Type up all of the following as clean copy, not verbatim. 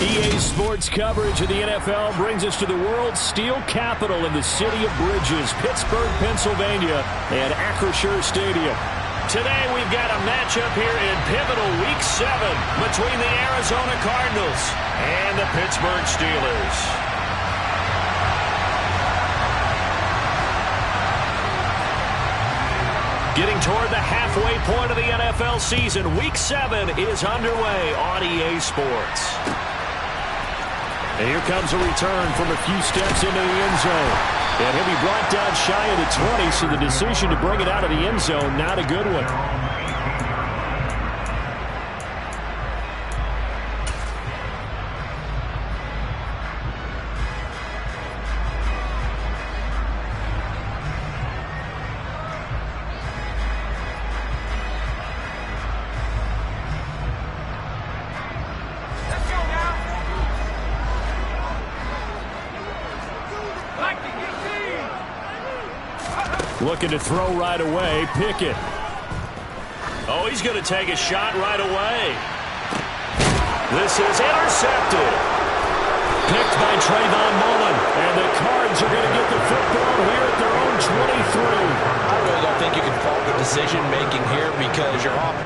EA Sports coverage of the NFL brings us to the world's steel capital in the city of Bridges, Pittsburgh, Pennsylvania, and Acrisure Stadium. Today we've got a matchup here in pivotal Week 7 between the Arizona Cardinals and the Pittsburgh Steelers. Getting toward the halfway point of the NFL season, Week 7 is underway on EA Sports. And here comes a return from a few steps into the end zone. And he'll be brought down shy of the 20, so the decision to bring it out of the end zone, not a good one. Looking to throw right away, Pickett. Oh, he's going to take a shot right away. This is intercepted. Picked by Trayvon Mullen. And the Cards are going to get the football here at their own 23. I really don't think you can fault the decision-making here because you're off.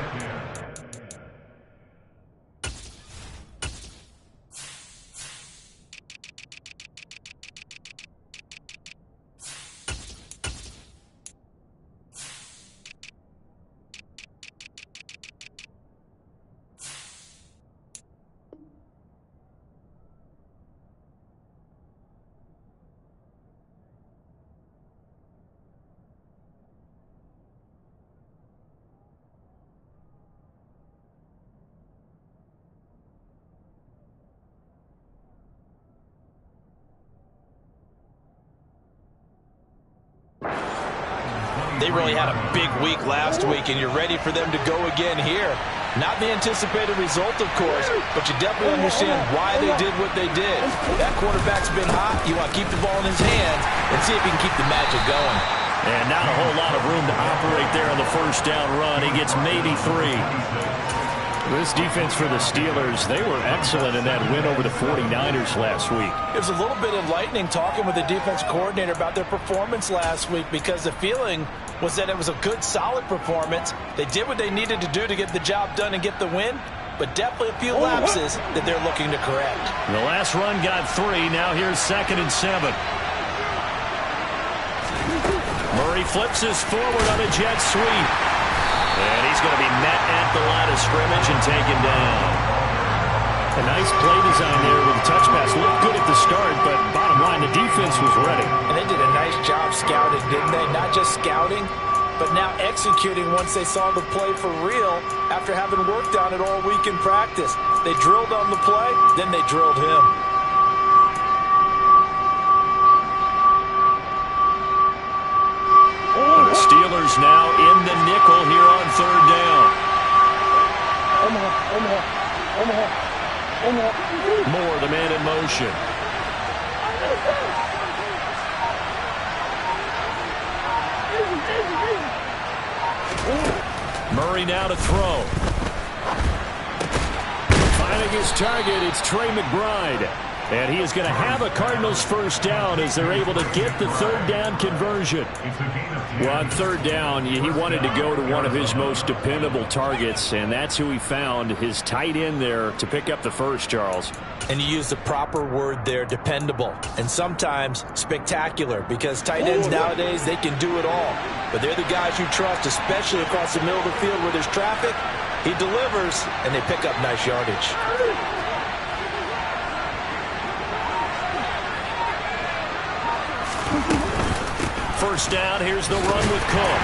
They really had a big week last week, and you're ready for them to go again here. Not the anticipated result, of course, but you definitely understand why they did what they did. That quarterback's been hot. You want to keep the ball in his hands and see if he can keep the magic going. And not a whole lot of room to operate there on the first down run. He gets maybe 3. This defense for the Steelers, they were excellent in that win over the 49ers last week. It was a little bit enlightening talking with the defense coordinator about their performance last week because the feeling was that it was a good, solid performance. They did what they needed to do to get the job done and get the win, but definitely a few lapses that they're looking to correct. The last run got 3. Now here's 2nd and 7. Murray flips this forward on a jet sweep. And he's going to be met at the line of scrimmage and taken down. A nice play design there with the touch pass. Looked good at the start, but bottom line, the defense was ready. And they did a nice job scouting, didn't they? Not just scouting, but now executing once they saw the play for real after having worked on it all week in practice. They drilled on the play, then they drilled him. The Steelers now in the nickel here on 3rd down. Moore, the man in motion. Murray now to throw. Finding his target, it's Trey McBride. And he is going to have a Cardinals first down as they're able to get the 3rd down conversion. Well, on 3rd down, he wanted to go to one of his most dependable targets, and that's who he found, his tight end there, to pick up the first, Charles. And you use the proper word there, dependable, and sometimes spectacular, because tight ends nowadays, they can do it all. But they're the guys you trust, especially across the middle of the field where there's traffic. He delivers, and they pick up nice yardage. First down, here's the run with Cook.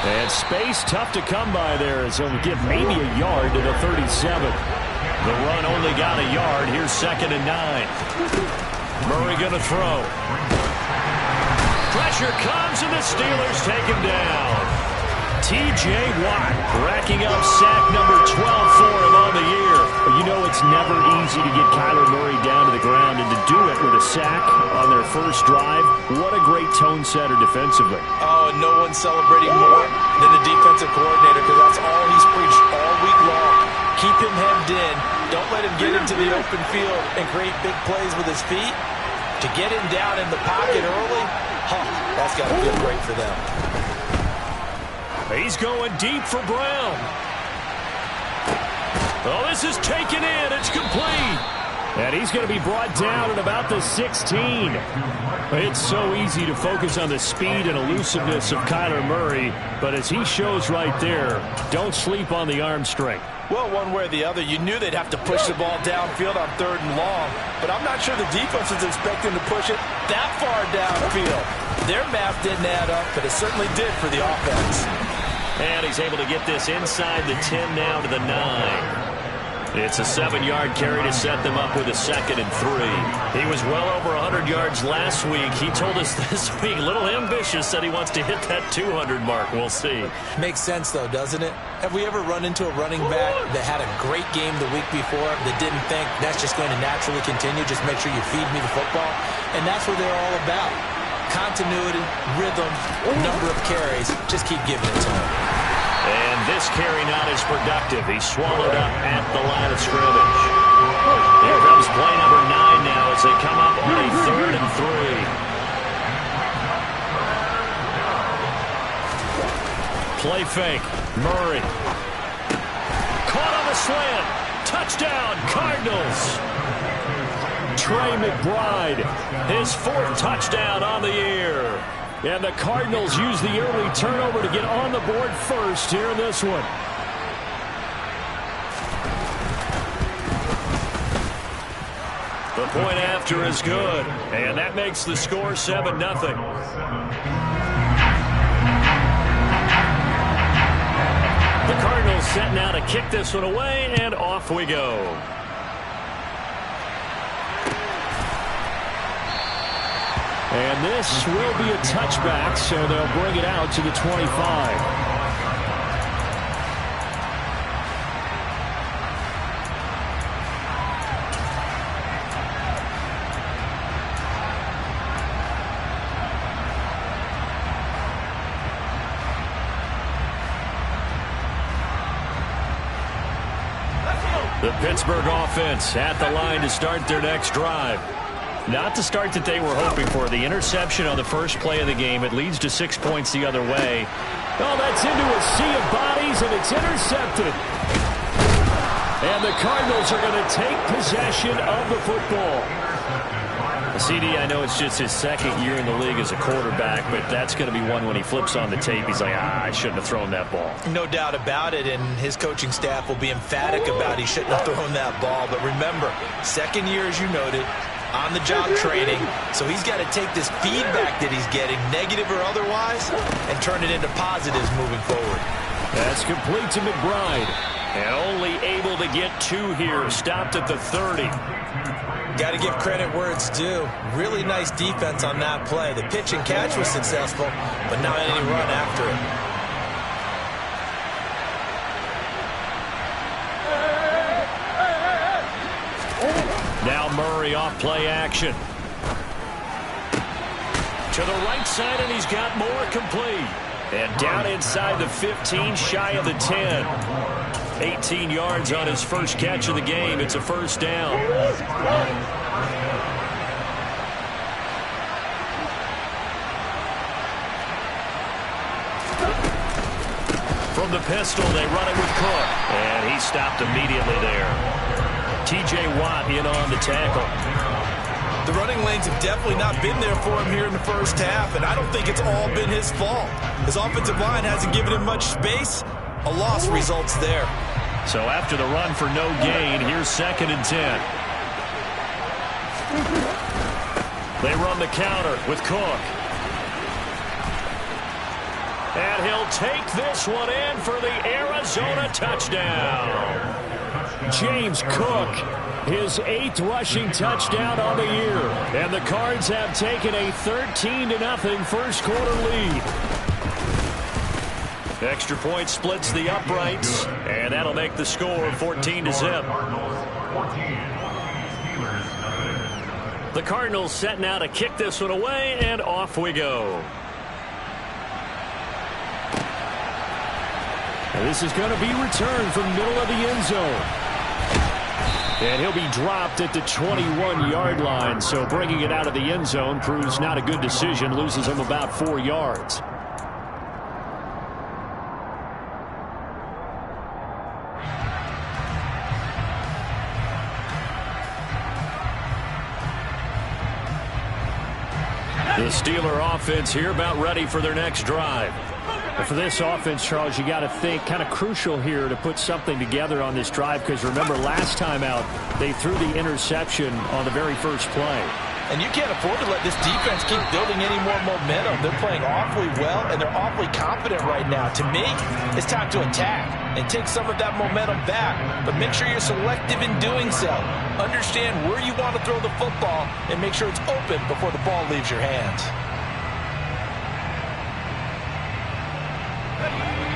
And space tough to come by there as he'll give maybe a yard to the 37. The run only got a yard. Here's 2nd and 9. Murray going to throw. Pressure comes and the Steelers take him down. T.J. Watt racking up sack number 12 for him on the year. You know it's it's never easy to get Kyler Murray down to the ground, and to do it with a sack on their first drive, what a great tone setter defensively. Oh, and no one's celebrating more than the defensive coordinator, because that's all he's preached all week long. Keep him hemmed in. Don't let him get into the open field and create big plays with his feet. To get him down in the pocket early, that's got to feel great for them. He's going deep for Brown. Oh, this is taken in. It's complete. And he's going to be brought down at about the 16. It's so easy to focus on the speed and elusiveness of Kyler Murray, but as he shows right there, don't sleep on the arm strength. Well, one way or the other, you knew they'd have to push the ball downfield on 3rd and long, but I'm not sure the defense is expecting to push it that far downfield. Their math didn't add up, but it certainly did for the offense. And he's able to get this inside the 10 now to the 9. It's a 7-yard carry to set them up with a 2nd and 3. He was well over 100 yards last week. He told us this week, a little ambitious, said he wants to hit that 200 mark. We'll see. Makes sense, though, doesn't it? Have we ever run into a running back that had a great game the week before that didn't think that's just going to naturally continue, just make sure you feed me the football? And that's what they're all about. Continuity, rhythm, number of carries. Just keep giving it to him. And this carry not as productive. He's swallowed up at the line of scrimmage. Here comes play number 9 now as they come up on a 3rd and 3. Play fake. Murray. Caught on the slant. Touchdown, Cardinals. Trey McBride, his 4th touchdown on the year. And the Cardinals use the early turnover to get on the board first here in this one. The point after is good, and that makes the score 7-0. The Cardinals set now to kick this one away, and off we go. And this will be a touchback, so they'll bring it out to the 25. The Pittsburgh offense at the line to start their next drive. Not the start that they were hoping for. The interception on the first play of the game. It leads to 6 points the other way. Oh, that's into a sea of bodies, and it's intercepted. And the Cardinals are going to take possession of the football. CD, I know it's just his 2nd year in the league as a quarterback, but that's going to be one when he flips on the tape. He's like, I shouldn't have thrown that ball. No doubt about it, and his coaching staff will be emphatic about he shouldn't have thrown that ball. But remember, 2nd year, as you noted, on-the-job training, so he's got to take this feedback that he's getting, negative or otherwise, and turn it into positives moving forward. That's complete to McBride, and only able to get 2 here, stopped at the 30. Got to give credit where it's due. Really nice defense on that play. The pitch and catch was successful, but not any run after it. Now Murray off play action. To the right side, and he's got more complete. And down inside the 15, shy of the 10. 18 yards on his first catch of the game. It's a 1st down. From the pistol, they run it with Cook. And he stopped immediately there. T.J. Watt in on the tackle. The running lanes have definitely not been there for him here in the first half, and I don't think it's all been his fault. His offensive line hasn't given him much space. A loss results there. So after the run for no gain, here's 2nd and 10. They run the counter with Cook. And he'll take this one in for the Arizona touchdown. James Cook, his 8th rushing touchdown on the year. And the Cards have taken a 13-0 first quarter lead. Extra point splits the uprights, and that'll make the score 14-0. The Cardinals set now to kick this one away, and off we go. And this is going to be returned from middle of the end zone. And he'll be dropped at the 21-yard line, so bringing it out of the end zone proves not a good decision, loses him about 4 yards. The Steeler offense here about ready for their next drive. And for this offense, Charles, you got to think kind of crucial here to put something together on this drive, because remember last time out they threw the interception on the very first play. And you can't afford to let this defense keep building any more momentum. They're playing awfully well, and they're awfully confident right now. To me, it's time to attack and take some of that momentum back. But make sure you're selective in doing so. Understand where you want to throw the football and make sure it's open before the ball leaves your hands.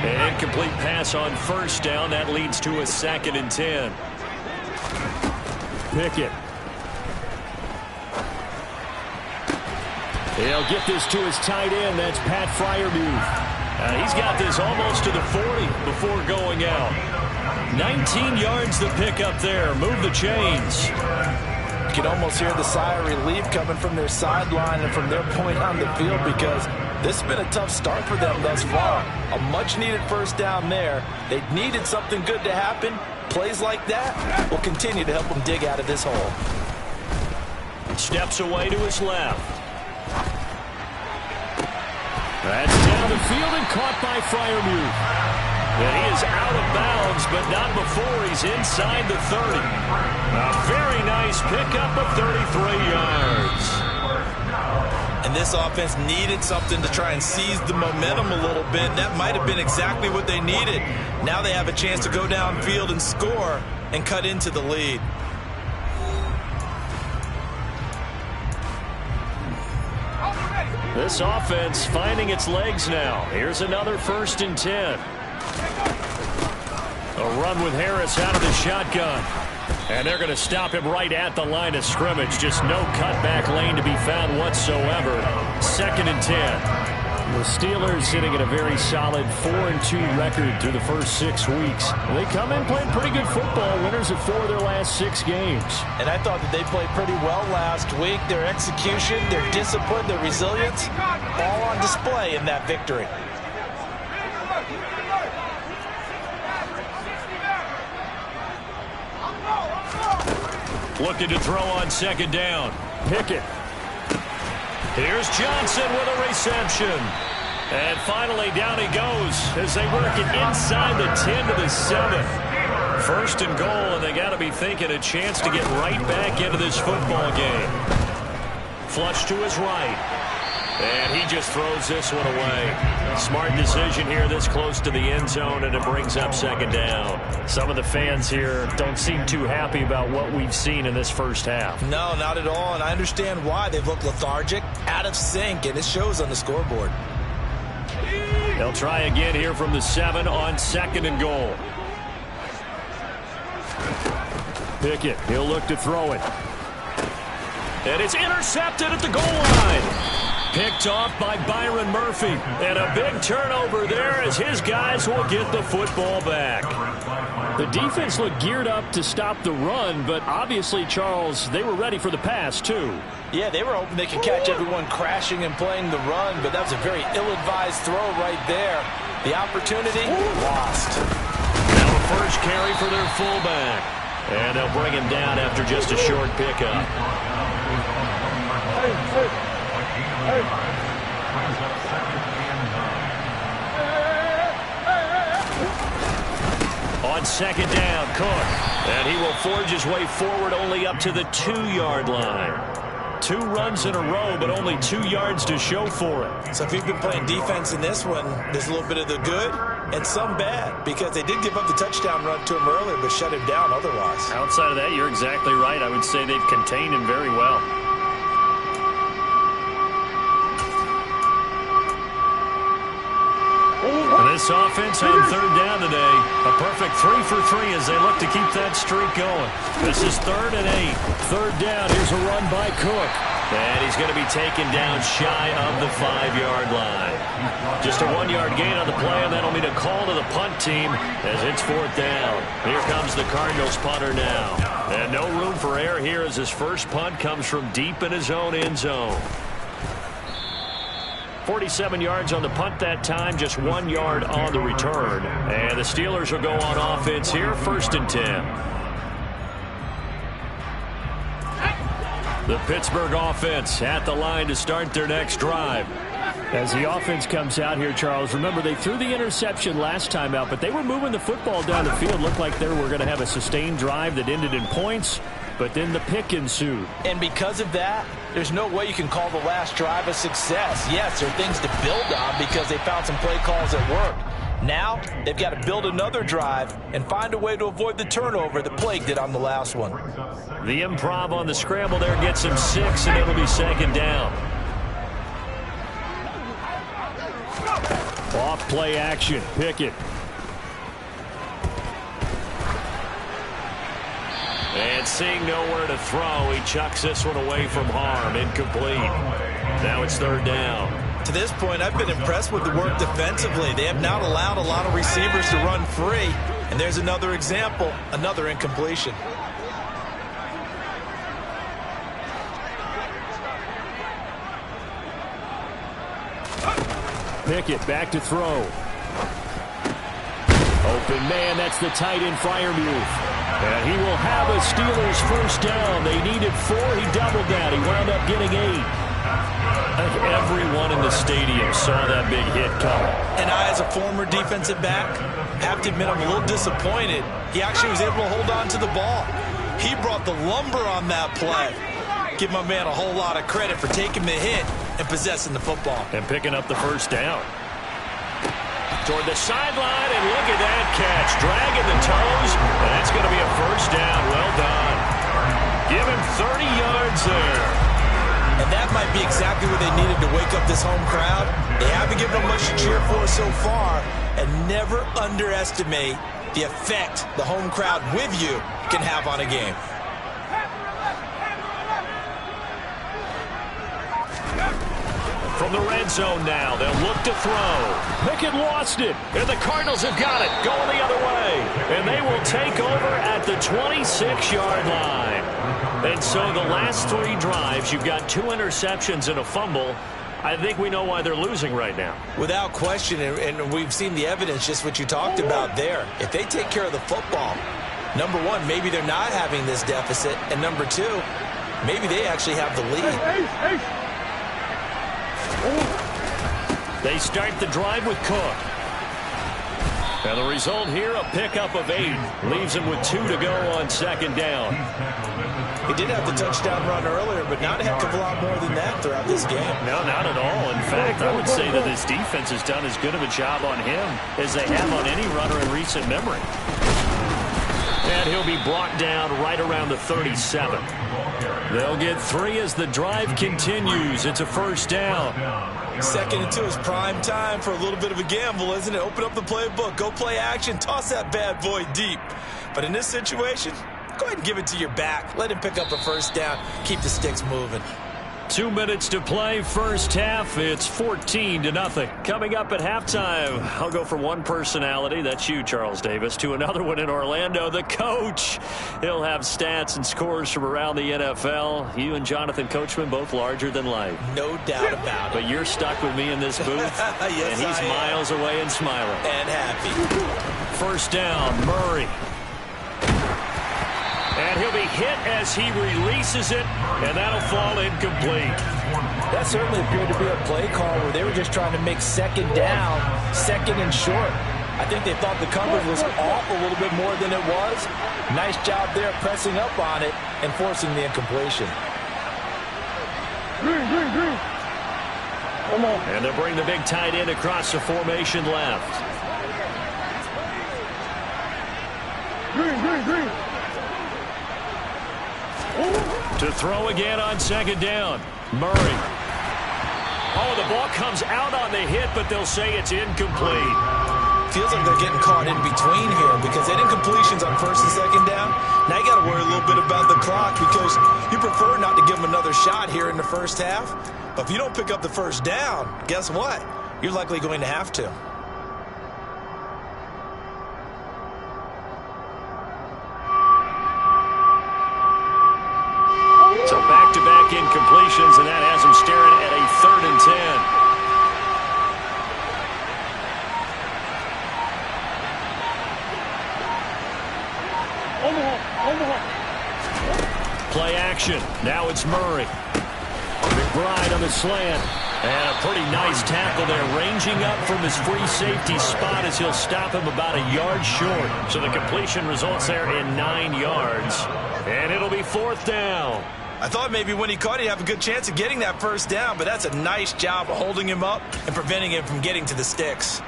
An incomplete pass on first down. That leads to a 2nd and 10. Pickett. He'll get this to his tight end. That's Pat Freiermuth. He's got this almost to the 40 before going out. 19 yards to pick up there. Move the chains. You can almost hear the sigh of relief coming from their sideline and from their point on the field, because this has been a tough start for them thus far. A much-needed first down there. They needed something good to happen. Plays like that will continue to help them dig out of this hole. Steps away to his left. That's down the field and caught by Freiermuth. And he is out of bounds, but not before he's inside the 30. A very nice pickup of 33 yards. And this offense needed something to try and seize the momentum a little bit. That might have been exactly what they needed. Now they have a chance to go downfield and score and cut into the lead. This offense finding its legs now. Here's another 1st and 10. A run with Harris out of the shotgun. And they're going to stop him right at the line of scrimmage. Just no cutback lane to be found whatsoever. 2nd and 10. The Steelers sitting at a very solid 4-2 record through the first 6 weeks. They come in playing pretty good football, winners of 4 of their last 6 games. And I thought that they played pretty well last week. Their execution, their discipline, their resilience, all on display in that victory. Looking to throw on 2nd down. Pickett. Here's Johnson with a reception. And finally down he goes as they work it inside the 10 to the 7. 1st and goal, and they got to be thinking a chance to get right back into this football game. Flush to his right. And he just throws this one away. Smart decision here this close to the end zone, and it brings up 2nd down. Some of the fans here don't seem too happy about what we've seen in this first half. No, not at all, and I understand why. They've looked lethargic, out of sync, and it shows on the scoreboard. They'll try again here from the 7 on 2nd and goal. Pickett, he'll look to throw it. And it's intercepted at the goal line. Picked off by Byron Murphy. And a big turnover there as his guys will get the football back. The defense looked geared up to stop the run, but obviously, Charles, they were ready for the pass, too. Yeah, they were hoping they could catch everyone crashing and playing the run, but that was a very ill-advised throw right there. The opportunity lost. Now the first carry for their fullback. And they'll bring him down after just a short pickup. On 2nd down, Cook. And he will forge his way forward only up to the 2-yard line. 2 runs in a row, but only 2 yards to show for it. So if you've been playing defense in this one, there's a little bit of the good and some bad, because they did give up the touchdown run to him earlier, but shut him down otherwise. Outside of that, you're exactly right. I would say they've contained him very well. And This offense on third down today, a perfect 3 for 3 as they look to keep that streak going. This is 3rd and 8. Third down. Here's a run by Cook. And he's going to be taken down shy of the 5-yard line. Just a 1-yard gain on the play, and that'll mean a call to the punt team as it's 4th down. Here comes the Cardinals punter now. And no room for error here as his first punt comes from deep in his own end zone. 47 yards on the punt that time, just 1 yard on the return. And the Steelers will go on offense here, 1st and 10. The Pittsburgh offense at the line to start their next drive. As the offense comes out here, Charles, remember they threw the interception last time out, but they were moving the football down the field. Looked like they were going to have a sustained drive that ended in points, but then the pick ensued. And because of that, there's no way you can call the last drive a success. Yes, there are things to build on because they found some play calls that worked. Now, they've got to build another drive and find a way to avoid the turnover that plagued it on the last one. The improv on the scramble there gets him 6, and it'll be 2nd down. Off play action. Pickett. And seeing nowhere to throw, he chucks this one away from harm. Incomplete. Now it's 3rd down. To this point, I've been impressed with the work defensively. They have not allowed a lot of receivers to run free. And there's another example, another incompletion. Pickett back to throw. Open man, that's the tight end Freiermuth. And he will have a Steelers first down. They needed 4. He doubled that. He wound up getting 8. I think everyone in the stadium saw that big hit coming. And I, as a former defensive back, have to admit I'm a little disappointed. He actually was able to hold on to the ball. He brought the lumber on that play. Give my man a whole lot of credit for taking the hit and possessing the football. And picking up the first down. Toward the sideline, and look at that catch. Dragging the toes, and that's going to be a first down. Well done. Give him 30 yards there. And that might be exactly what they needed to wake up this home crowd. They haven't given them much to cheer for so far, and never underestimate the effect the home crowd with you can have on a game. From the red zone now, they'll look to throw. Pickett lost it, and the Cardinals have got it, going the other way. And they will take over at the 26-yard line. And so the last 3 drives, you've got 2 interceptions and a fumble. I think we know why they're losing right now. Without question, and we've seen the evidence, just what you talked about there. If they take care of the football, number 1, maybe they're not having this deficit, and number 2, maybe they actually have the lead. They start the drive with Cook. And the result here, a pickup of 8. Leaves him with 2 to go on 2nd down. He did have the touchdown run earlier, but not a heck of a lot more than that throughout this game. No, not at all. In fact, I would say that this defense has done as good of a job on him as they have on any runner in recent memory. And he'll be brought down right around the 37. They'll get 3 as the drive continues. It's a first down. 2nd and 2 is prime time for a little bit of a gamble, isn't it? Open up the playbook, go play action, toss that bad boy deep. But in this situation, go ahead and give it to your back. Let him pick up a first down. Keep the sticks moving. 2 minutes to play, first half. It's 14-0. Coming up at halftime, I'll go from one personality, that's you, Charles Davis, to another one in Orlando, the coach. He'll have stats and scores from around the NFL. You and Jonathan Coachman, both larger than life. No doubt about it. But you're stuck with me in this booth, yes, and he's miles away and smiling. And happy. First down, Murray. And he'll be hit as he releases it, and that'll fall incomplete. That certainly appeared to be a play call where they were just trying to make 2nd down, 2nd and short. I think they thought the coverage was off a little bit more than it was. Nice job there pressing up on it and forcing the incompletion. And they'll bring the big tight end across the formation left. To throw again on 2nd down. Murray. Oh, the ball comes out on the hit, but they'll say it's incomplete. feels like they're getting caught in between here because they didn't completions on first and second down. Now you got to worry a little bit about the clock because you prefer not to give them another shot here in the first half. But if you don't pick up the first down, guess what? You're likely going to have to. So back-to-back incompletions, and that has them staring at a 3rd and 10. Play action. Now it's Murray. McBride on the slant. And a pretty nice tackle there, ranging up from his free safety spot as he'll stop him about a yard short. So the completion results there in 9 yards. And it'll be 4th down. I thought maybe when he caught it, he'd have a good chance of getting that first down, but that's a nice job of holding him up and preventing him from getting to the sticks.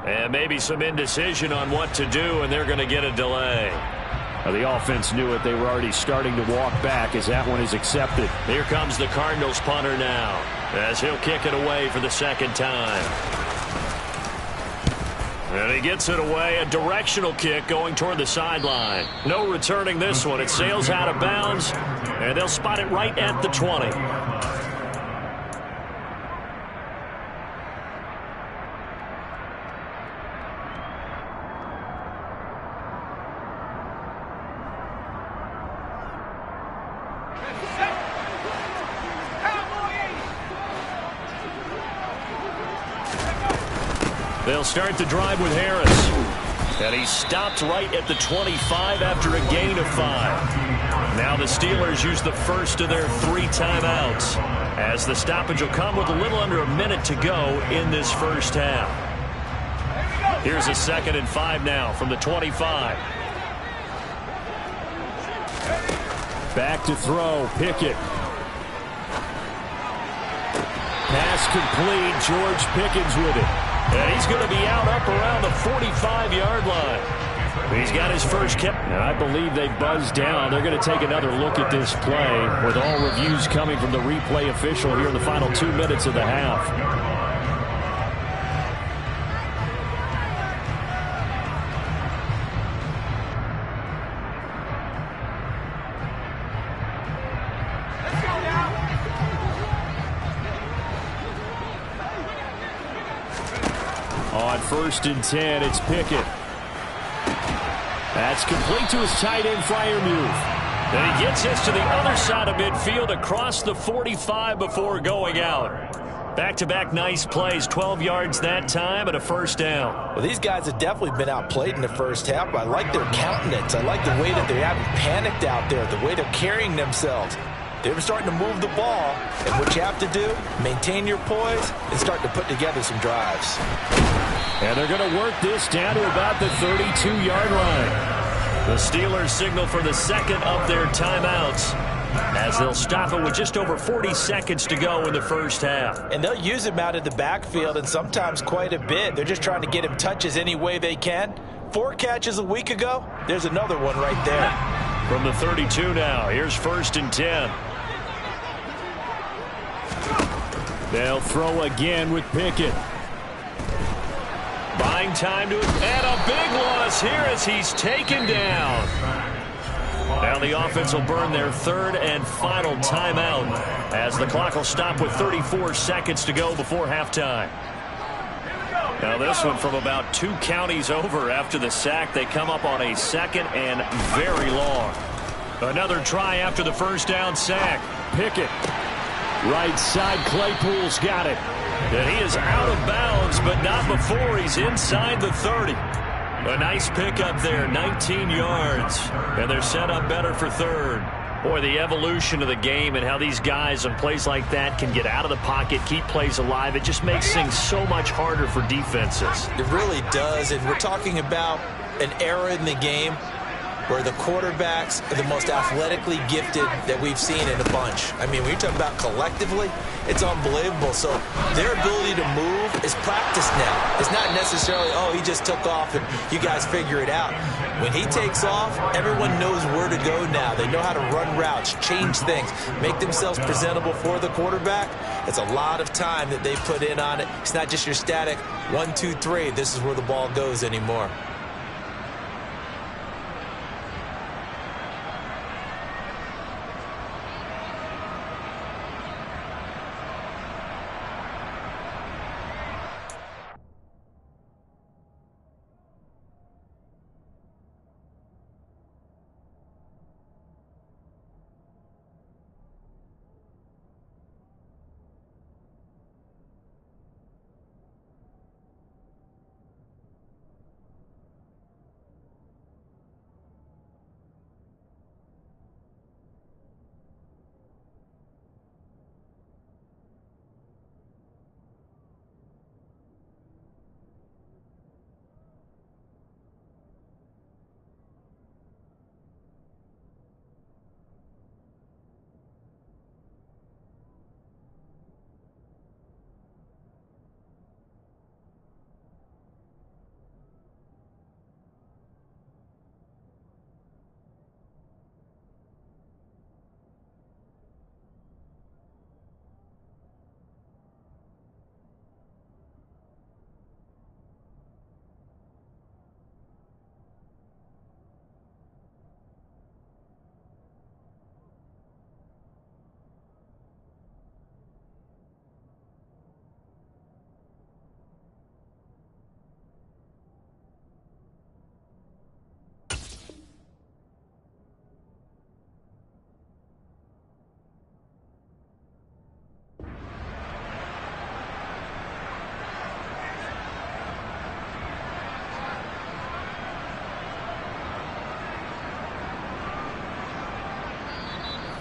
And maybe some indecision on what to do, and they're going to get a delay. The offense knew it. They were already starting to walk back as that one is accepted. Here comes the Cardinals punter now as he'll kick it away for the 2nd time. And he gets it away, a directional kick going toward the sideline. No returning this one. It sails out of bounds, and they'll spot it right at the 20. They'll start the drive with Harris. And he stopped right at the 25 after a gain of 5. Now the Steelers use the first of their 3 timeouts, as the stoppage will come with a little under a minute to go in this first half. Here's a 2nd and 5 now from the 25. Back to throw, Pickett. Pass complete, George Pickens with it. And he's going to be out up around the 45-yard line. He's got his first catch. I believe they buzzed down. They're going to take another look at this play with all reviews coming from the replay official here in the final 2 minutes of the half. On 1st and 10, it's Pickett. That's complete to his tight end, Freiermuth. And he gets this to the other side of midfield across the 45 before going out. Back-to-back nice plays, 12 yards that time and a 1st down. Well, these guys have definitely been outplayed in the first half, but I like their countenance. I like the way that they haven't panicked out there, the way they're carrying themselves. They're starting to move the ball, and what you have to do, maintain your poise and start to put together some drives. And they're going to work this down to about the 32-yard line. The Steelers signal for the 2nd of their timeouts, as they'll stop it with just over 40 seconds to go in the first half. And they'll use him out of the backfield, and sometimes quite a bit. They're just trying to get him touches any way they can. 4 catches a week ago, there's another one right there. From the 32 now, here's 1st and 10. They'll throw again with Pickett. Buying time to it, and a big loss here as he's taken down. Now the offense will burn their 3rd and final timeout as the clock will stop with 34 seconds to go before halftime. Now this one from about 2 counties over after the sack. They come up on a 2nd and very long. Another try after the 1st down sack. Pickett. Right side, Claypool's got it. And he is out of bounds, but not before he's inside the 30. A nice pickup there, 19 yards. And they're set up better for 3rd. Boy, the evolution of the game and how these guys on plays like that can get out of the pocket, keep plays alive, it just makes things so much harder for defenses. It really does, and we're talking about an era in the game where the quarterbacks are the most athletically gifted that we've seen in a bunch. I mean, when you're talking about collectively, it's unbelievable. So their ability to move is practiced now. It's not necessarily, oh, he just took off and you guys figure it out. When he takes off, everyone knows where to go now. They know how to run routes, change things, make themselves presentable for the quarterback. It's a lot of time that they put in on it. It's not just your static 1, 2, 3. This is where the ball goes anymore.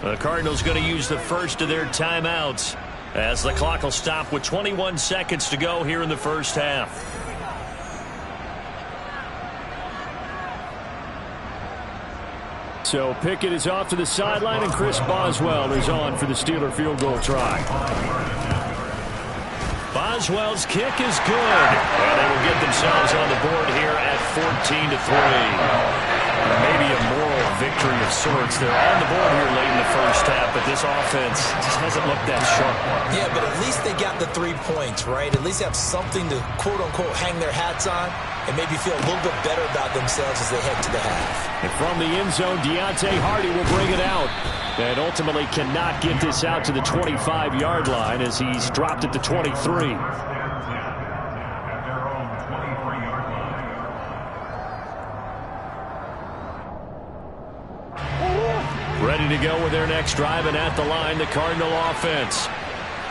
The Cardinals going to use the first of their timeouts as the clock will stop with 21 seconds to go here in the first half. So Pickett is off to the sideline, and Chris Boswell is on for the Steeler field goal try. Boswell's kick is good, and they will get themselves on the board here at 14-3. Maybe a moral victory of sorts. They're on the board here late in the first half, but this offense just hasn't looked that sharp. Yeah, but at least they got the 3 points, right? At least they have something to, quote-unquote, hang their hats on and maybe feel a little bit better about themselves as they head to the half. And from the end zone, Deontay Hardy will bring it out. And ultimately cannot get this out to the 25-yard line as he's dropped at the 23. Ready to go with their next drive, and at the line, the Cardinal offense.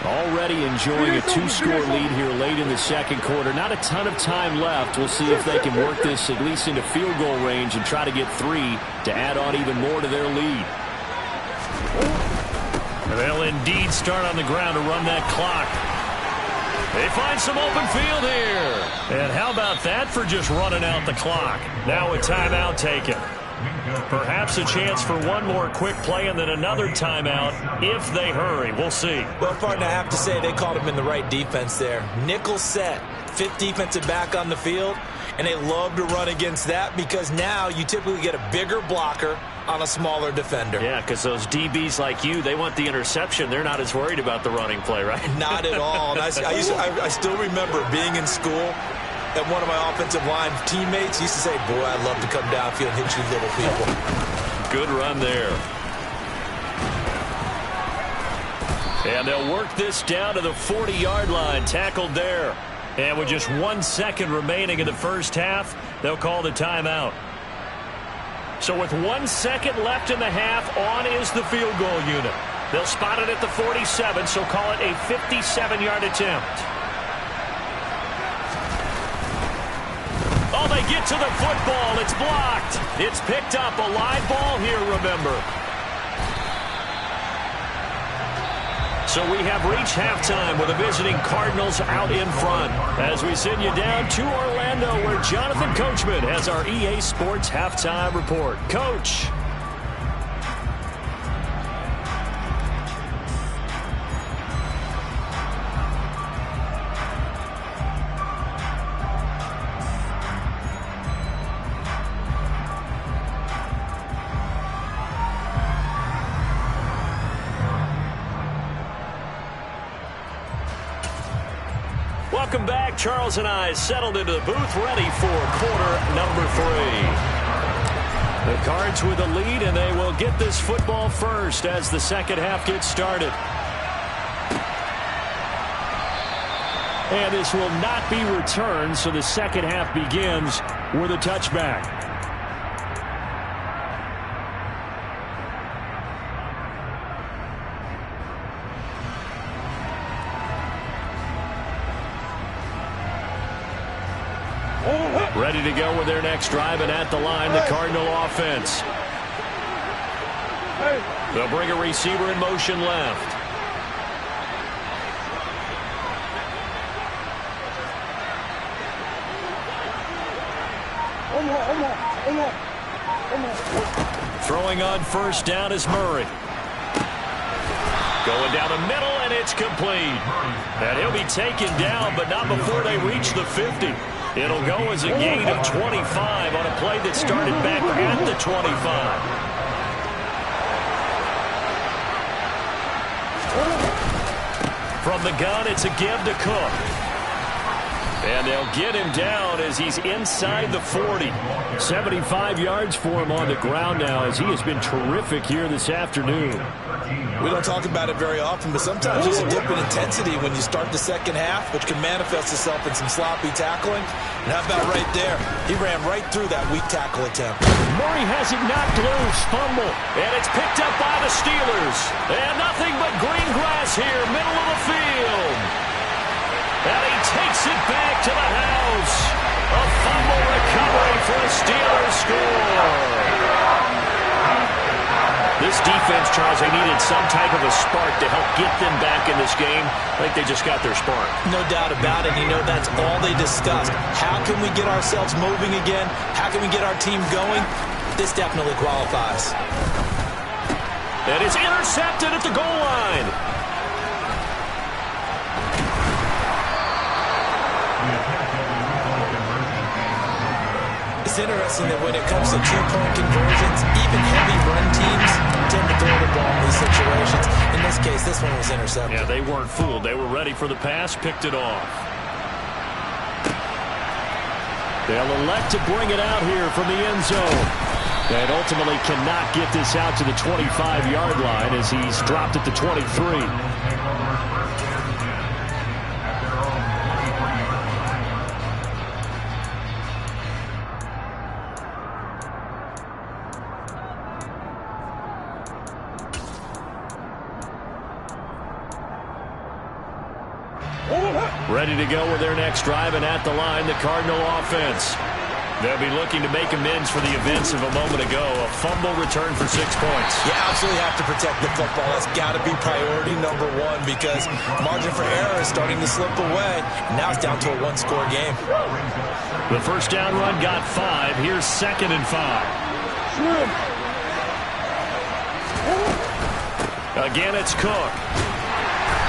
Already enjoying a 2-score lead here late in the second quarter. Not a ton of time left. We'll see if they can work this at least into field goal range and try to get 3 to add on even more to their lead. They'll indeed start on the ground to run that clock. They find some open field here. And how about that for just running out the clock? Now a timeout taken. Perhaps a chance for one more quick play and then another timeout if they hurry. We'll see. Well, partner, I have to say they called him in the right defense there. Nickel set, 5th defensive back on the field, and they love to run against that because now you typically get a bigger blocker on a smaller defender. Yeah, because those DBs like you, they want the interception. They're not as worried about the running play, right? Not at all. And I still remember being in school, and one of my offensive line teammates used to say, boy, I'd love to come downfield and hit you little people. Good run there. And they'll work this down to the 40-yard line, tackled there. And with just 1 second remaining in the first half, they'll call the timeout. So with 1 second left in the half, on is the field goal unit. They'll spot it at the 47, so call it a 57-yard attempt. Oh, they get to the football. It's blocked. It's picked up. A live ball here, remember. So we have reached halftime with the visiting Cardinals out in front. As we send you down to Orlando, where Jonathan Coachman has our EA Sports halftime report. Coach. Welcome back. Charles and I settled into the booth, ready for quarter number 3. The Cards with a lead, and they will get this football first as the second half gets started. And this will not be returned, so the second half begins with a touchback. Ready to go with their next drive, and at the line, the Cardinal offense. They'll bring a receiver in motion left. Throwing on first down is Murray. Going down the middle, and it's complete. And he'll be taken down, but not before they reach the 50. It'll go as a gain of 25 on a play that started back at the 25. From the gun, it's a give to Cook. And they'll get him down as he's inside the 40. 75 yards for him on the ground now, as he has been terrific here this afternoon. We don't talk about it very often, but sometimes there's a dip in intensity when you start the second half, which can manifest itself in some sloppy tackling. And how about right there? He ran right through that weak tackle attempt. Murray has it knocked loose, fumble, and it's picked up by the Steelers. And nothing but green grass here, middle of the field. And he takes it back to the house. A fumble recovery for a Steelers score. This defense, Charles, they needed some type of a spark to help get them back in this game. I think they just got their spark. No doubt about it. You know, that's all they discussed. How can we get ourselves moving again? How can we get our team going? This definitely qualifies. And it's intercepted at the goal line. It's interesting that when it comes to two-point conversions, even heavy run teams tend to throw the ball in these situations. In this case, this one was intercepted. Yeah, they weren't fooled. They were ready for the pass, picked it off. They'll elect to bring it out here from the end zone. And ultimately cannot get this out to the 25-yard line as he's dropped at the 23. Ready to go with their next drive, and at the line, the Cardinal offense. They'll be looking to make amends for the events of a moment ago. A fumble return for 6 points. You absolutely have to protect the football. That's got to be priority number one, because margin for error is starting to slip away. Now it's down to a one-score game. The first down run got 5. Here's 2nd and 5. Again, it's Cook.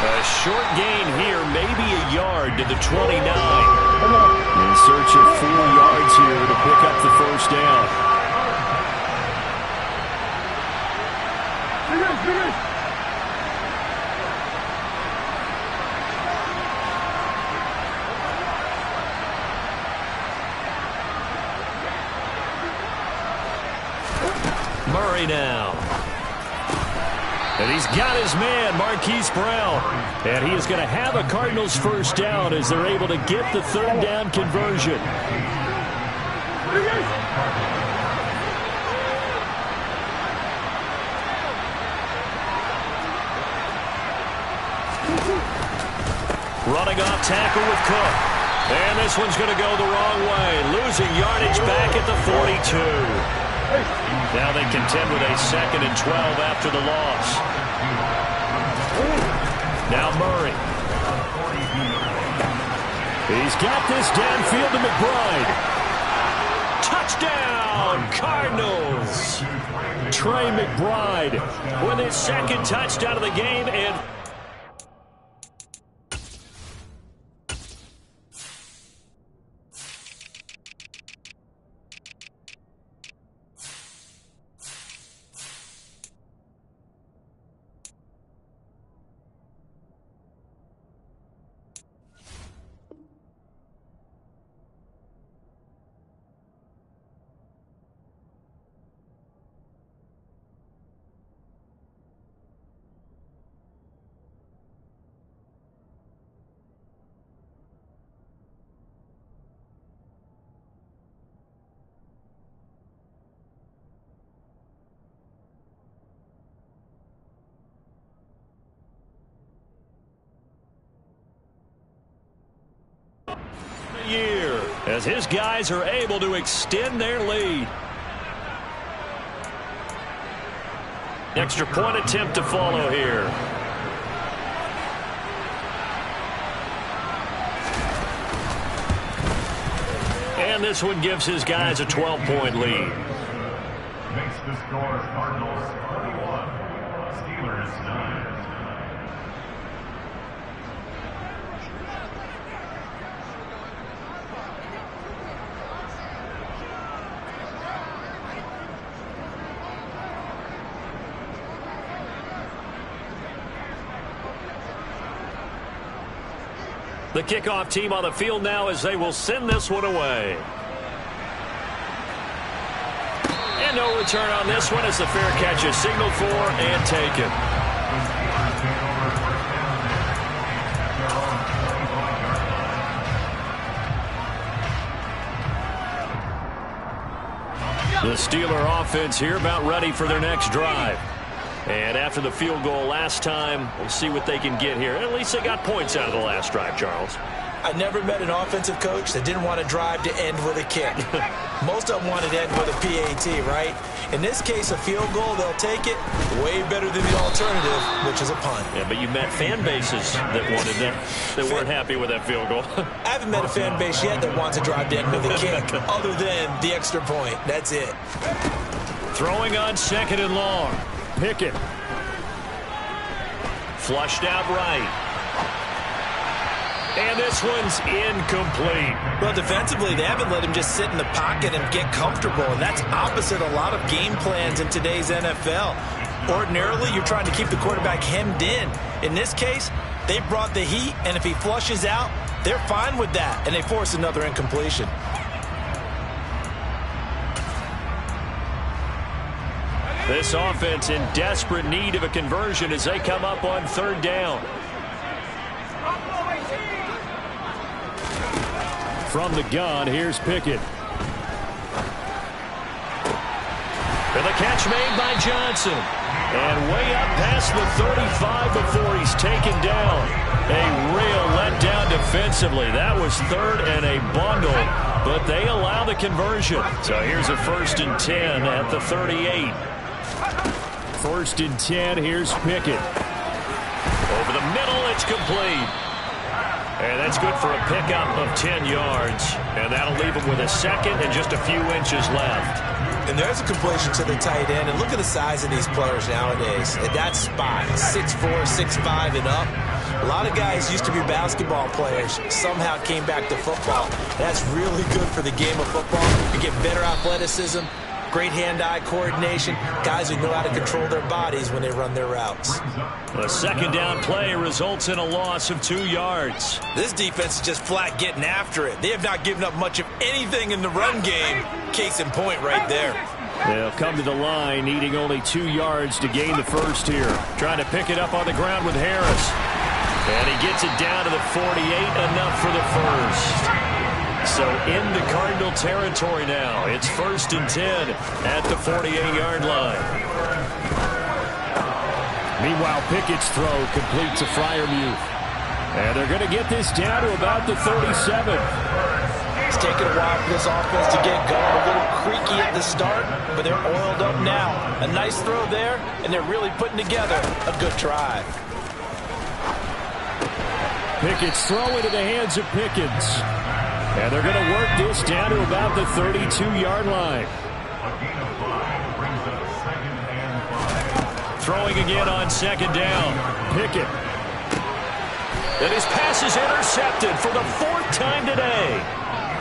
A short gain here, maybe a yard to the 29. In search of 4 yards here to pick up the first down. Murray now. And he's got his man, Marquise Brown. And he is going to have a Cardinals first down as they're able to get the third down conversion. Running off tackle with Cook. And this one's going to go the wrong way. Losing yardage back at the 42. Now they contend with a 2nd and 12 after the loss. Now Murray. He's got this downfield to McBride. Touchdown, Cardinals. Trey McBride with his second touchdown of the game. And year as his guys are able to extend their lead. Extra point attempt to follow here. And this one gives his guys a 12-point lead. Makes the score Cardinals 31, Steelers 9. The kickoff team on the field now as they will send this one away. And no return on this one as the fair catch is signaled for and taken. The Steeler offense here about ready for their next drive. And after the field goal last time, we'll see what they can get here. At least they got points out of the last drive, Charles. I never met an offensive coach that didn't want a drive to end with a kick. Most of them wanted to end with a PAT, right? In this case, a field goal, they'll take it. Way better than the alternative, which is a punt. Yeah, but you met fan bases that wanted that weren't happy with that field goal. I haven't met a fan base yet that wants a drive to end with a kick, other than the extra point. That's it. Throwing on second and long. Pickett. Flushed out right. And this one's incomplete. Well, defensively, they haven't let him just sit in the pocket and get comfortable, and that's opposite a lot of game plans in today's NFL. Ordinarily, you're trying to keep the quarterback hemmed in. In this case, they brought the heat, and if he flushes out, they're fine with that, and they force another incompletion. This offense in desperate need of a conversion as they come up on third down. From the gun, here's Pickett. And the catch made by Johnson. And way up past the 35 before he's taken down. A real letdown defensively. That was third and a bundle, but they allow the conversion. So here's a 1st and 10 at the 38. 1st and 10, here's Pickett. Over the middle, it's complete. And that's good for a pickup of 10 yards. And that'll leave him with a second and just a few inches left. And there's a completion to the tight end. And look at the size of these players nowadays. At that spot, 6'4", 6'5", and up. A lot of guys used to be basketball players. Somehow came back to football. That's really good for the game of football. You get better athleticism, great hand-eye coordination, guys who know how to control their bodies when they run their routes. A second down play results in a loss of 2 yards. This defense is just flat getting after it. They have not given up much of anything in the run game. Case in point right there. They'll come to the line needing only 2 yards to gain the first here. Trying to pick it up on the ground with Harris. And he gets it down to the 48, enough for the first. So into Cardinal territory now. It's 1st and 10 at the 48-yard line. Meanwhile, Pickett's throw complete to Freiermuth. And they're going to get this down to about the 37. It's taken a while for this offense to get going. A little creaky at the start, but they're oiled up now. A nice throw there, and they're really putting together a good drive. Pickett's throw into the hands of Pickens. And they're going to work this down to about the 32-yard line. Throwing again on second down. Pickett. And his pass is intercepted for the fourth time today.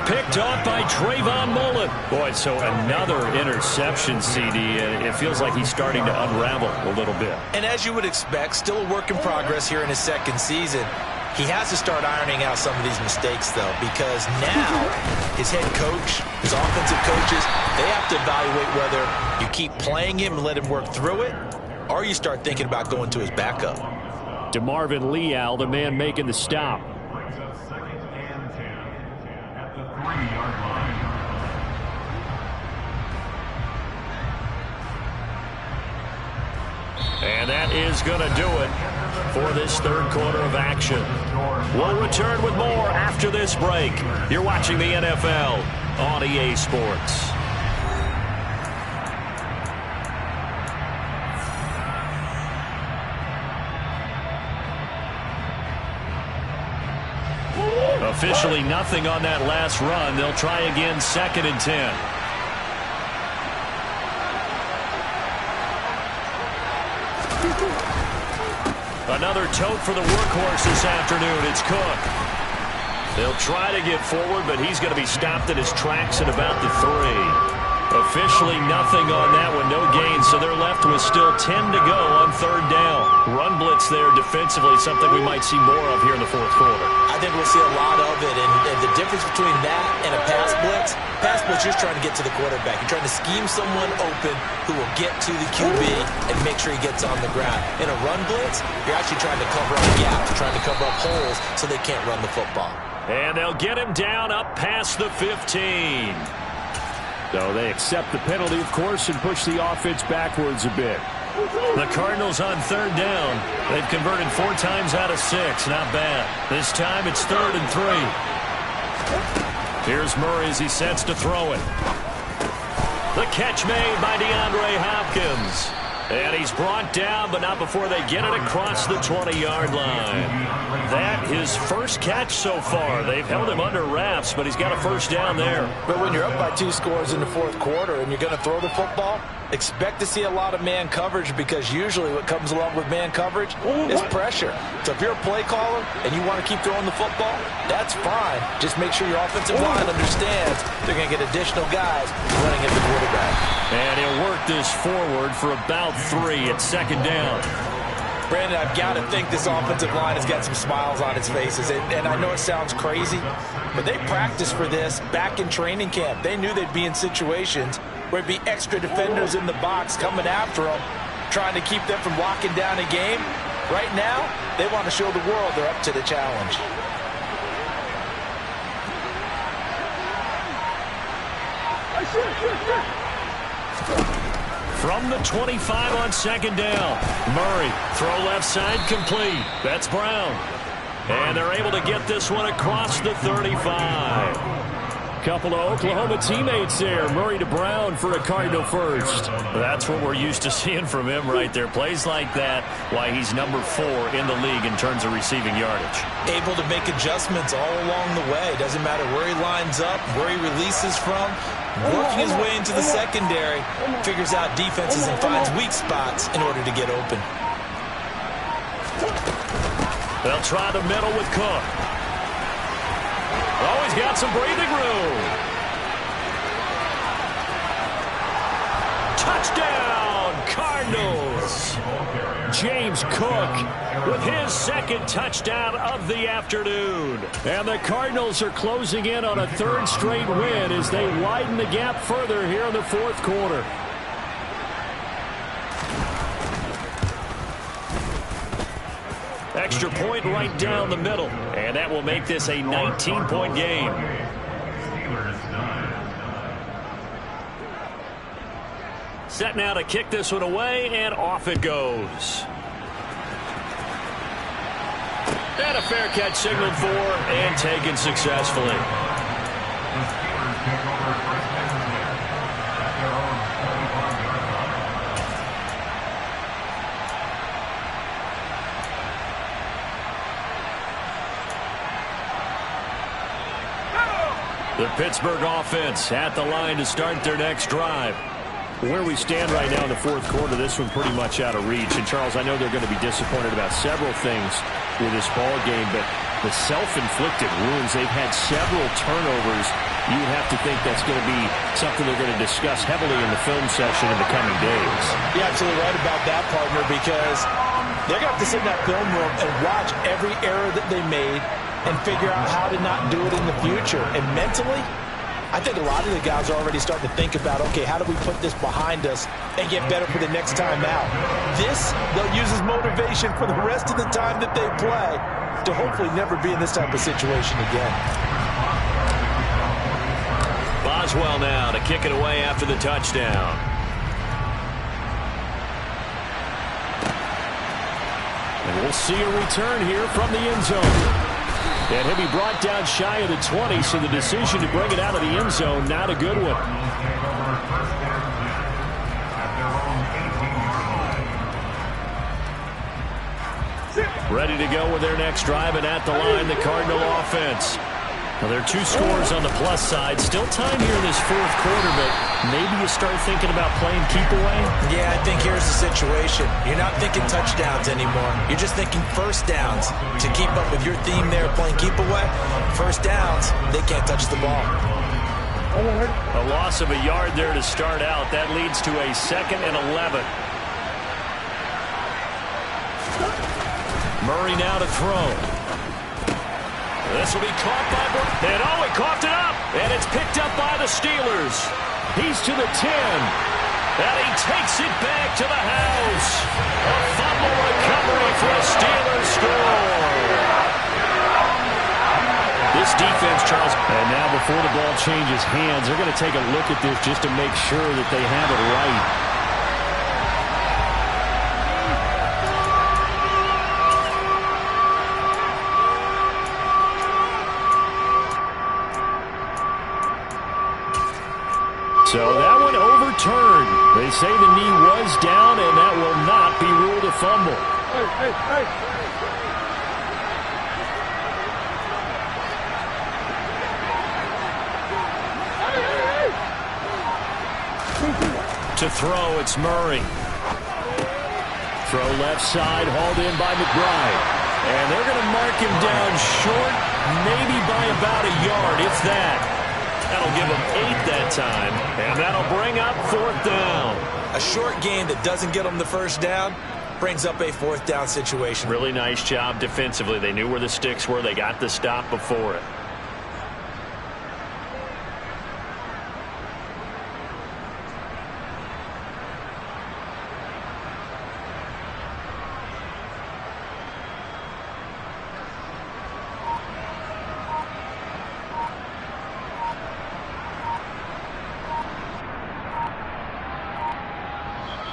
Picked off by Trayvon Mullen. Boy, so another interception, CD. It feels like he's starting to unravel a little bit. And as you would expect, still a work in progress here in his second season. He has to start ironing out some of these mistakes, though, because now his head coach, his offensive coaches, they have to evaluate whether you keep playing him and let him work through it, or you start thinking about going to his backup. DeMarvin Leal, the man making the stop. Brings up 2nd and 10 at the 3-yard line. And that is going to do it for this third quarter of action. We'll return with more after this break. You're watching the NFL on EA Sports. Officially nothing on that last run. They'll try again 2nd and 10. Another tote for the workhorse this afternoon. It's Cook. They'll try to get forward, but he's going to be stopped in his tracks at about the 3. Officially nothing on that one, no gain, so they're left with still 10 to go on third down. Run blitz there defensively, something we might see more of here in the fourth quarter. I think we'll see a lot of it, and the difference between that and a pass blitz, you're trying to get to the quarterback. You're trying to scheme someone open who will get to the QB and make sure he gets on the ground. In a run blitz, you're actually trying to cover up gaps, trying to cover up holes so they can't run the football. And they'll get him down up past the 15. So they accept the penalty, of course, and push the offense backwards a bit. The Cardinals on third down. They've converted 4 times out of 6. Not bad. This time it's 3rd and 3. Here's Murray as he sets to throw it. The catch made by DeAndre Hopkins. And he's brought down, but not before they get it across the 20-yard line. That his first catch so far. They've held him under wraps, but he's got a first down there. But when you're up by 2 scores in the fourth quarter and you're going to throw the football, expect to see a lot of man coverage, because usually what comes along with man coverage is pressure. So if you're a play caller and you want to keep throwing the football, that's fine. Just make sure your offensive line understands they're going to get additional guys running at the quarterback. And he'll work this forward for about 3 at 2nd down. Brandon, I've got to think this offensive line has got some smiles on its faces. And I know it sounds crazy, but they practiced for this back in training camp. They knew they'd be in situations where there'd be extra defenders in the box coming after them, trying to keep them from locking down a game. Right now, they want to show the world they're up to the challenge. From the 25 on 2nd down. Murray, throw left side, complete. That's Brown. And they're able to get this one across the 35. Couple of Oklahoma teammates there. Murray to Brown for a Cardinal first. That's what we're used to seeing from him right there. Plays like that, why he's number 4 in the league in terms of receiving yardage. Able to make adjustments all along the way. Doesn't matter where he lines up, where he releases from. Working his way into the secondary, figures out defenses and finds weak spots in order to get open. They'll try the middle with Cook. Oh, he's got some breathing room. Touchdown, Cardinals. James Cook with his 2nd touchdown of the afternoon. And the Cardinals are closing in on a 3rd straight win as they widen the gap further here in the fourth quarter. Extra point right down the middle. And that will make this a 19-point game. Set now to kick this one away, and off it goes. And a fair catch signaled for and taken successfully. The Pittsburgh offense at the line to start their next drive. Where we stand right now in the fourth quarter, this one pretty much out of reach. And, Charles, I know they're going to be disappointed about several things with this ball game, but the self-inflicted wounds, they've had several turnovers. You would have to think that's going to be something they're going to discuss heavily in the film session in the coming days. You're absolutely right about that, partner, because they're going to have to sit in that film room and watch every error that they made and figure out how to not do it in the future. And mentally, I think a lot of the guys are already starting to think about, okay, how do we put this behind us and get better for the next time out? This, they'll use as motivation for the rest of the time that they play to hopefully never be in this type of situation again. Boswell now to kick it away after the touchdown. And we'll see a return here from the end zone. And he'll be brought down shy of the 20, so the decision to bring it out of the end zone, not a good one. Ready to go with their next drive, and at the line, the Cardinal offense. Well, there are two scores on the plus side. Still time here in this fourth quarter, but maybe you start thinking about playing keep away? Yeah, I think here's the situation. You're not thinking touchdowns anymore. You're just thinking first downs. To keep up with your theme there, playing keep away, first downs, they can't touch the ball. A loss of a yard there to start out. That leads to a 2nd and 11. Murray now to throw. This will be caught by Brown. And he coughed it up. And it's picked up by the Steelers. He's to the 10. And he takes it back to the house. A fumble recovery for a Steelers score. This defense, Charles. And now before the ball changes hands, they're going to take a look at this just to make sure that they have it right. So that one overturned. They say the knee was down, and that will not be ruled a fumble. To throw, it's Murray. Throw left side, hauled in by McBride. And they're going to mark him down short, maybe by about a yard, if that. That'll give them 8 that time, and that'll bring up 4th down. A short gain that doesn't get them the first down brings up a 4th down situation. Really nice job defensively. They knew where the sticks were. They got the stop before it.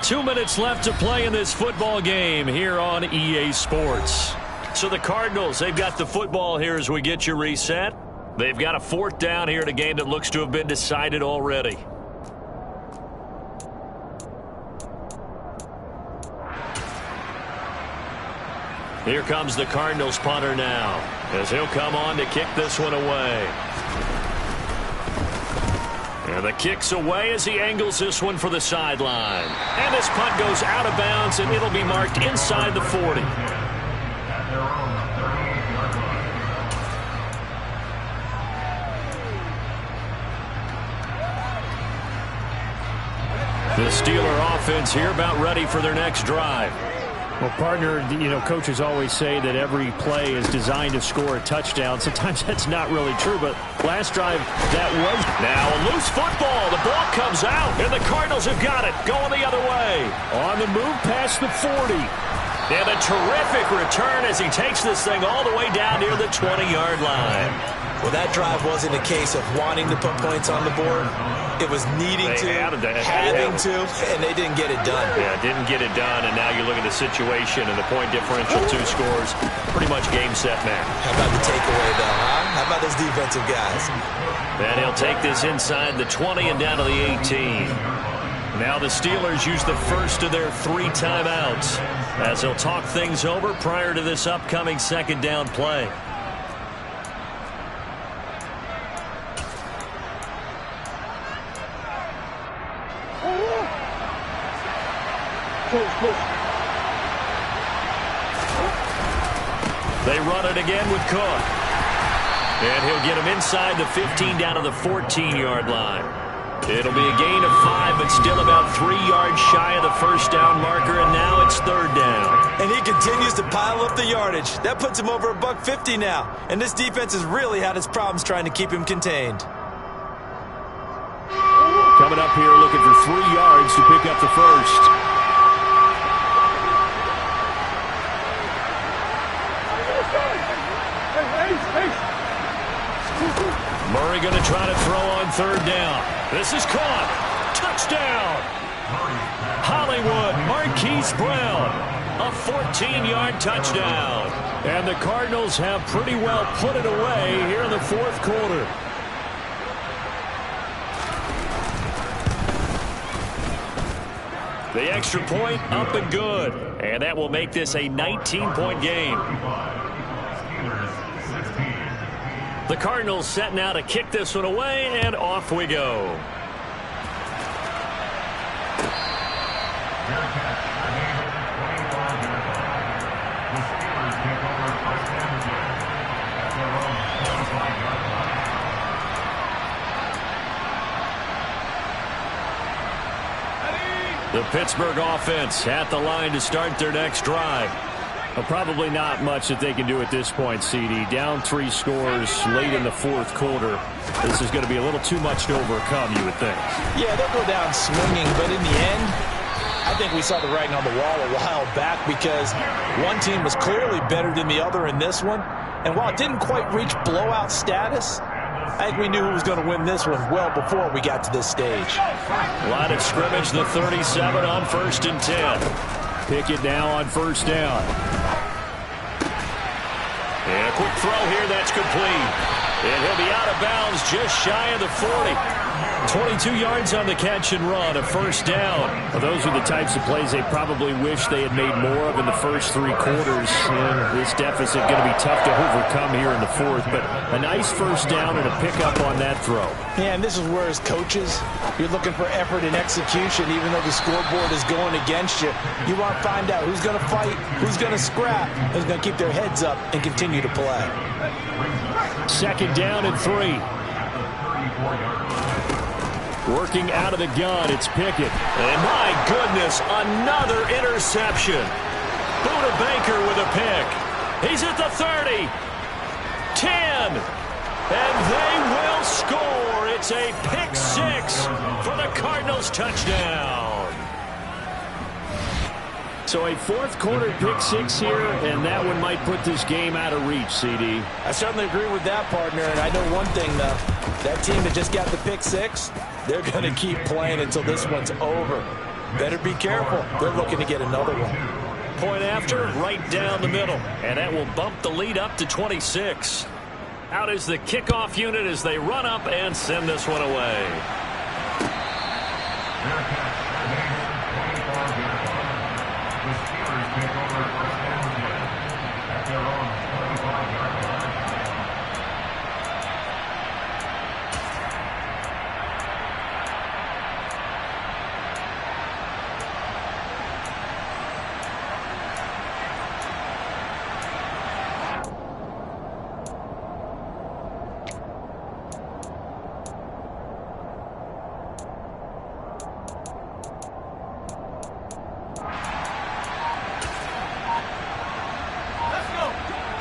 Two minutes left to play in this football game here on EA Sports. So the Cardinals, they've got the football here as we get you reset. They've got a 4th down here in a game that looks to have been decided already. Here comes the Cardinals punter now, as he'll come on to kick this one away. And the kick's away as he angles this one for the sideline. And this punt goes out of bounds, and it'll be marked inside the 40. The Steeler offense here about ready for their next drive. Well, partner, you know, coaches always say that every play is designed to score a touchdown. Sometimes that's not really true, but last drive, that was. Now a loose football. The ball comes out, and the Cardinals have got it. Going the other way. On the move past the 40. And a terrific return as he takes this thing all the way down near the 20-yard line. Well, that drive wasn't a case of wanting to put points on the board. It was needing to, having to, and they didn't get it done. Yeah, didn't get it done, and now you look at the situation and the point differential, 2 scores, pretty much game, set, match. How about the takeaway, though, huh? How about those defensive guys? And he'll take this inside the 20 and down to the 18. Now the Steelers use the first of their 3 timeouts as they'll talk things over prior to this upcoming 2nd down play. They run it again with Cook. And he'll get him inside the 15 down to the 14-yard line. It'll be a gain of 5, but still about 3 yards shy of the first down marker, and now it's third down. And he continues to pile up the yardage. That puts him over $150 now. And this defense has really had its problems trying to keep him contained. Coming up here looking for 3 yards to pick up the first. Murray going to try to throw on third down. This is caught. Touchdown. Hollywood Marquise Brown. A 14-yard touchdown. And the Cardinals have pretty well put it away here in the fourth quarter. The extra point up and good. And that will make this a 19-point game. The Cardinals set now to kick this one away, and off we go. The Pittsburgh offense at the line to start their next drive. Well, probably not much that they can do at this point, CD. Down 3 scores late in the fourth quarter. This is going to be a little too much to overcome, you would think. Yeah, they'll go down swinging, but in the end, I think we saw the writing on the wall a while back because one team was clearly better than the other in this one. And while it didn't quite reach blowout status, I think we knew who was going to win this one well before we got to this stage. Line of scrimmage, the 37 on 1st and 10. Pickett now on first down. And a quick throw here, that's complete. And he'll be out of bounds just shy of the 40. 22 yards on the catch and run, a first down. Well, those are the types of plays they probably wish they had made more of in the first 3 quarters. And this deficit going to be tough to overcome here in the fourth. But a nice first down and a pickup on that throw. Yeah, and this is where as coaches, you're looking for effort and execution. Even though the scoreboard is going against you, you want to find out who's going to fight, who's going to scrap, who's going to keep their heads up and continue to play. Second down and 3. Working out of the gun, it's Pickett. And my goodness, another interception. Buda Baker with a pick. He's at the 30. 10. And they will score. It's a pick 6 for the Cardinals touchdown. So a fourth quarter pick 6 here, and that one might put this game out of reach, CD. I certainly agree with that, partner. And I know one thing, though. That team that just got the pick 6, they're going to keep playing until this one's over. Better be careful. They're looking to get another one. Point after, right down the middle. And that will bump the lead up to 26. Out is the kickoff unit as they run up and send this one away.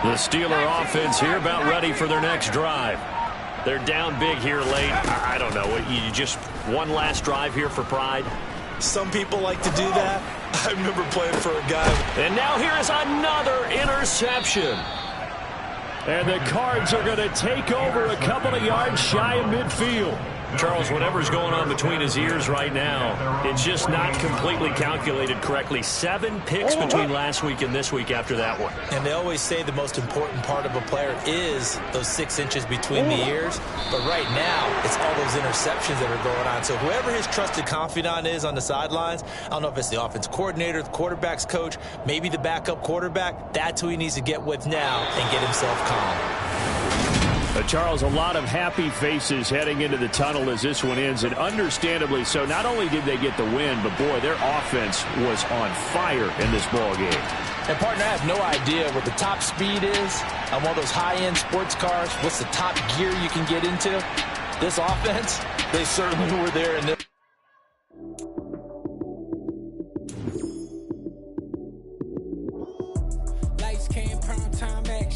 The Steeler offense here about ready for their next drive. They're down big here late. I don't know. You just one last drive here for pride? Some people like to do that. I remember playing for a guy. And now here is another interception. And the Cards are going to take over a couple of yards shy of midfield. Charles, whatever's going on between his ears right now, it's just not completely calculated correctly. 7 picks between last week and this week after that one. And they always say the most important part of a player is those 6 inches between the ears. But right now, it's all those interceptions that are going on. So whoever his trusted confidant is on the sidelines, I don't know if it's the offense coordinator, the quarterback's coach, maybe the backup quarterback, that's who he needs to get with now and get himself calm. A Charles, a lot of happy faces heading into the tunnel as this one ends, and understandably so. Not only did they get the win, but, boy, their offense was on fire in this ball game. And, partner, I have no idea what the top speed is on one of those high-end sports cars. What's the top gear you can get into? This offense, they certainly were there in this.